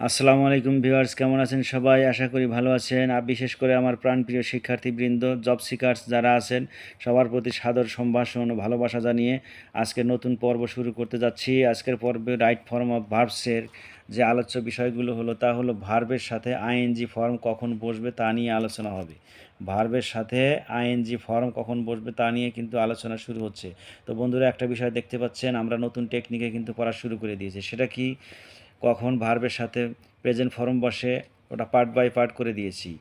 আসসালামু আলাইকুম ভিউয়ার্স, কেমন আছেন সবাই? আশা করি ভালো আছেন। আর বিশেষ করে আমার প্রাণপ্রিয় শিক্ষার্থীবৃন্দ, জব সিকার্স যারা আছেন, সবার প্রতি সাদর সম্ভাষণ ও ভালোবাসা জানিয়ে আজকে নতুন পর্ব শুরু করতে যাচ্ছি। আজকের পর্বে রাইট ফর্ম অফ ভার্বসের যে আলোচ্য বিষয়গুলো হলো তা হলো ভার্বের সাথে আইএনজি ফর্ম কখন বসবে তা নিয়ে আলোচনা হবে। ভার্বের সাথে আইএনজি ফর্ম কখন বসবে তা নিয়ে কিন্তু আলোচনা শুরু হচ্ছে। তো বন্ধুরা, একটা বিষয় দেখতে পাচ্ছেন, আমরা নতুন টেকনিকে কিন্তু পড়া শুরু করে দিয়েছি। সেটা কি? কখন ভার্বের সাথে প্রেজেন্ট ফর্ম বসে ওটা পার্ট বাই পার্ট করে দিয়েছি।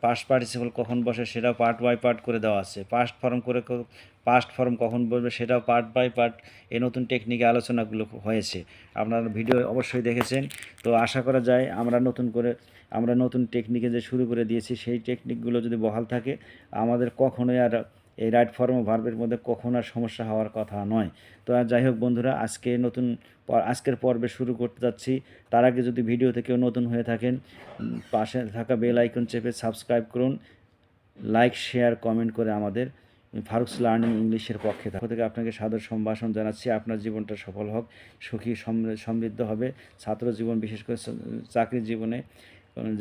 পাস্ট পার্টিসিপল কখন বসে সেটাও পার্ট বাই পার্ট করে দেওয়া আছে। পাস্ট ফর্ম কখন বসবে সেটাও পার্ট বাই পার্ট এই নতুন টেকনিকে আলোচনাগুলো হয়েছে। আপনারা ভিডিও অবশ্যই দেখেছেন। তো আশা করা যায় আমরা নতুন টেকনিকে যে শুরু করে দিয়েছি সেই টেকনিকগুলো যদি বহাল থাকে, আমাদের কখনোই আর এই রাইট ফর্ম ও ভার্বের মধ্যে কখনো আর সমস্যা হওয়ার কথা নয়। তো যাই হোক বন্ধুরা, আজকের পর্বে শুরু করতে যাচ্ছি। তার আগে যদি ভিডিওতে কেউ নতুন হয়ে থাকেন, পাশে থাকা বেল আইকন চেপে সাবস্ক্রাইব করুন, লাইক শেয়ার কমেন্ট করে আমাদের ফারুকস লার্নিং ইংলিশের পক্ষে থেকে আপনাকে সাদর সম্ভাষণ জানাচ্ছি। আপনার জীবনটা সফল হোক, সুখী সমৃদ্ধ হবে। ছাত্র জীবন, বিশেষ করে চাকরি জীবনে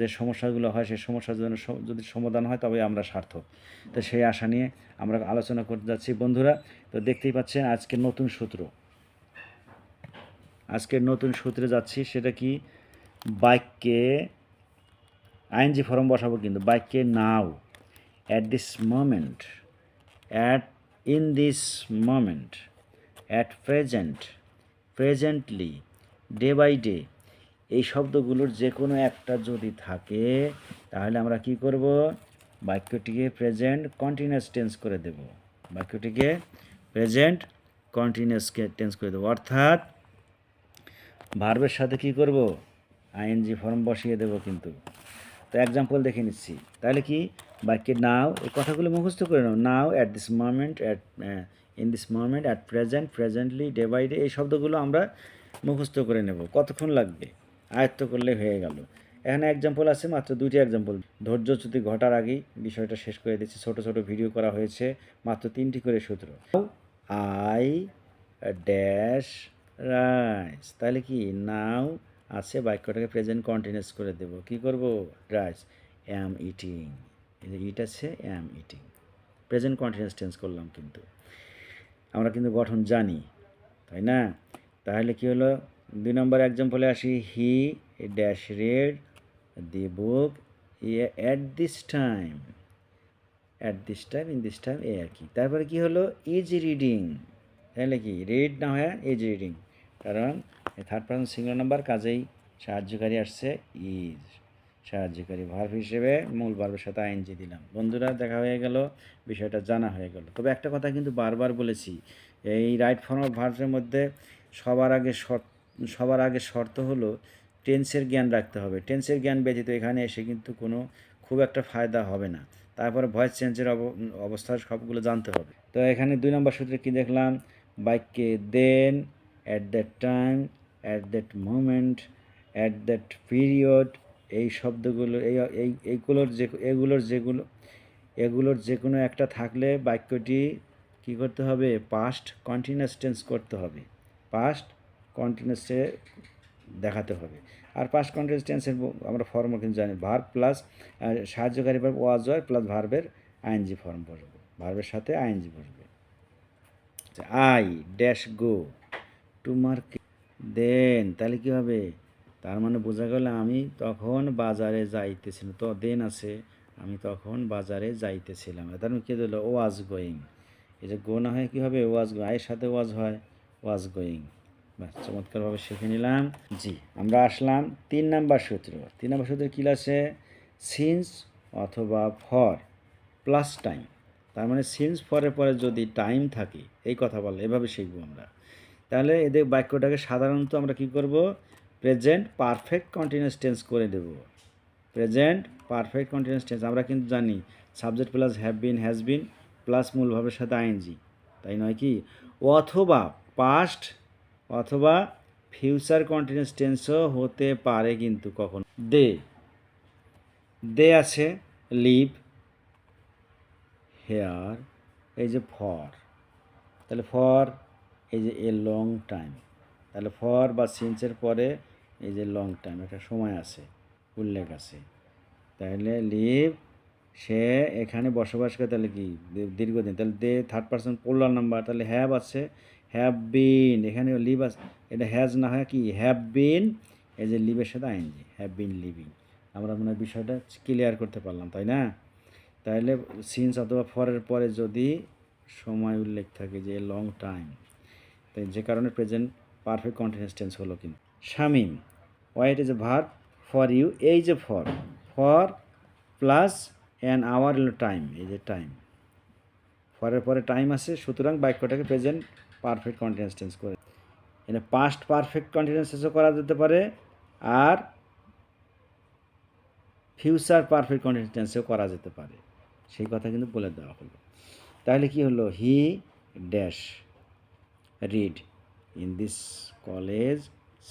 যে সমস্যাগুলো হয় সেই সমস্যার জন্য যদি সমাধান হয় তবে আমরা সার্থক। তো সেই আশা নিয়ে আমরা আলোচনা করতে যাচ্ছি বন্ধুরা। তো দেখতেই পাচ্ছেন আজকের নতুন সূত্রে যাচ্ছি। সেটা কি? বাক্যে আইএনজি ফর্ম বসাবো, কিন্তু বাক্যে now, at this moment, in this moment, at present, presently, day by day, এই শব্দগুলোর যে কোনো একটা যদি থাকে তাহলে আমরা কি করব? বাক্যটিকে প্রেজেন্ট কন্টিনিউয়াস টেন্স করে দেব। বাক্যটিকে প্রেজেন্ট কন্টিনিউয়াস টেন্স করে দেব, অর্থাৎ ভার্বের সাথে কি করব? আইএনজি ফর্ম বসিয়ে দেব কিন্তু। তো এক্সাম্পল দেখে নিচ্ছি। তাহলে কি? বাক্যে নাও, এই কথাগুলো মুখস্থ করে নাও। Now, at this moment, in this moment, at present, presently, day by day, এই শব্দগুলো আমরা মুখস্থ করে নেব। কতক্ষণ লাগবে? আয়ত্ত করলে হয়ে গেল। এখানে এক্সাম্পল আছে মাত্র 2টি এক্সাম্পল। ধৈর্যচ্যুতি ঘটার আগেই বিষয়টা শেষ করে দিচ্ছি। ছোট ছোট ভিডিও করা হয়েছে, মাত্র 3টি করে সূত্র। আই ড্যাশ রাইস, তাহলে কি? নাও আছে, বাক্যটাকে প্রেজেন্ট কন্টিনিউয়াস করে দেব। কি করব? রাইস অ্যাম ইটিং, এই যে ইট আছে, am eating, present continuous tense করলাম। কিন্তু আমরা কিন্তু গঠন জানি, তাই না? তাহলে কি হলো? 2 নম্বর এক্সাম্পলে আসি। He dash red the book at this time, in this time, এই আর কি। তারপরে কি হলো? ইজ রিডিং, তাহলে কি? রিড না হয় ইজ রিডিং, কারণ থার্ড পারসন সিঙ্গুলার নাম্বার, কাজেই সাহায্যকারী আসছে ইজ, সাহায্যকারী ভার্ব হিসেবে মূল ভার্বের সাথে আইএনজি দিলাম। বন্ধুরা, দেখা হয়ে গেল, বিষয়টা জানা হয়ে গেল। তবে একটা কথা কিন্তু বারবার বলেছি, এই রাইট ফর্ম অফ ভার্বের মধ্যে সবার আগে শর্ত হলো টেন্সের জ্ঞান রাখতে হবে। টেন্সের জ্ঞান ব্যতীত এখানে এসে কিন্তু কোনো খুব একটা ফায়দা হবে না। তারপরে ভয়েস চেঞ্জের অবস্থার সবগুলো জানতে হবে। তো এখানে 2 নম্বর সূত্রে কি দেখলাম? বাক্যে then, at that time, at that moment, at that period, এই শব্দগুলো এগুলোর যে কোনো একটা থাকলে বাক্যটি কী করতে হবে? পাস্ট কন্টিনিউয়াস টেন্স করতে হবে, পাস্ট কন্টিনিউয়াসে দেখাতে হবে। আর পাস্ট কন্টিনিউয়াস টেন্সের আমরা ফর্ম কিন্তু জানি, ভার্ব প্লাস সাহায্যকারী ভার্ব ওয়াজ ওয়ার প্লাস ভার্বের আইএনজি ফর্ম বসবে, ভার্বের সাথে আইএনজি বসবে। I dash go to market then, তাহলে কী হবে? তার মানে বোঝা গেল আমি তখন বাজারে যাইতেছিলাম। তো দেন আছে, আমি তখন বাজারে যাইতেছিলাম। তার মানে কী হলো? Was going. এই যে গো না হয় কী হবে? ওয়াজ গো, আয়ের সাথে ওয়াজ হয়, ওয়াজ গোয়িং। বাহ, চমৎকারভাবে শিখে নিলাম। জি, আমরা আসলাম 3 নাম্বার সূত্র। 3 নাম্বার সূত্রে কী আছে? সিন্স অথবা ফর প্লাস টাইম। তার মানে সিন্স ফরের পরে যদি টাইম থাকে, এই কথা বলে, এভাবে শিখবো আমরা। তাহলে এদের বাক্যটাকে সাধারণত আমরা কি করব? প্রেজেন্ট পারফেক্ট কন্টিনিউয়াস টেন্স করে দেব। প্রেজেন্ট পারফেক্ট কন্টিনিউয়াস টেন্স আমরা কিন্তু জানি, subject plus have been, has been plus মূল ভাবের সাথে আইএনজি, তাই নয় কি? অথবা পাস্ট অথবা ফিউচার কন্টিনিউয়াস টেন্সও হতে পারে। কিন্তু কখন? দে আছে, লিভ, হেয়ার, এই যে ফর, তাহলে ফর, এই যে এ লং টাইম, তাহলে ফর বা সিন্সের পরে এই যে লং টাইম, একটা সময় আছে, উল্লেখ আছে। তাহলে লিভ, সে এখানে বসবাস করে, তাহলে কি দীর্ঘদিন, তাহলে দে থার্ড পারসন প্লুরাল নাম্বার, তাহলে হ্যাভ আছে, হ্যাভ বিন, এখানে লিভ আছে, এটা হ্যাজ না হয় কি হ্যাভ বিন, এই যে লিভের সাথে আইএনজি, হ্যাভ বিন লিভিং। আমরা মনে হয় বিষয়টা ক্লিয়ার করতে পারলাম, তাই না? তাহলে সিন্স অথবা ফরের পরে যদি সময় উল্লেখ থাকে যে লং টাইম, তাই যে কারণে প্রেজেন্ট পারফেক্ট কন্টিনিউয়াস টেন্স হলো। কিন্তু Shamim, wait is a verb, for you, এই যে ফর প্লাস অ্যান আওয়ার হলো টাইম, এই যে টাইম, ফরের পরে টাইম আছে, সুতরাং বাক্যটাকে প্রেজেন্ট পারফেক্ট কন্টিনিউয়াস টেন্স করে। এটা পাস্ট পারফেক্ট কন্টিনিউয়াস টেন্সও করা যেতে পারে, আর ফিউচার পারফেক্ট কন্টিনিউয়াস টেন্সও করা যেতে পারে, সেই কথা কিন্তু বলে দেওয়া হলো। তাহলে কি হলো, he dash read in this college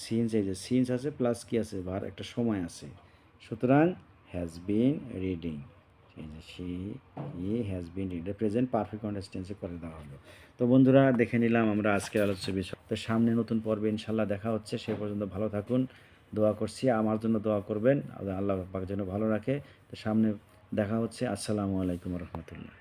since, এই যে সিন্স আছে প্লাস কি আছে ভার, একটা সময় আছে, সুতরাং হ্যাজ বিন রিডিং, এই যে he has been reading, present perfect continuous টেন্সে করে দেওয়া হলো। তো বন্ধুরা, দেখে নিলাম আমরা আজকের আলোচ্য বিষয়। তো সামনে নতুন পর্বে ইনশাল্লাহ দেখা হচ্ছে, সে পর্যন্ত ভালো থাকুন, দোয়া করছি, আমার জন্য দোয়া করবেন, আল্লাহ পাক যেন ভালো রাখে। তো সামনে দেখা হচ্ছে। আসসালামু আলাইকুম রহমতুল্লাহ।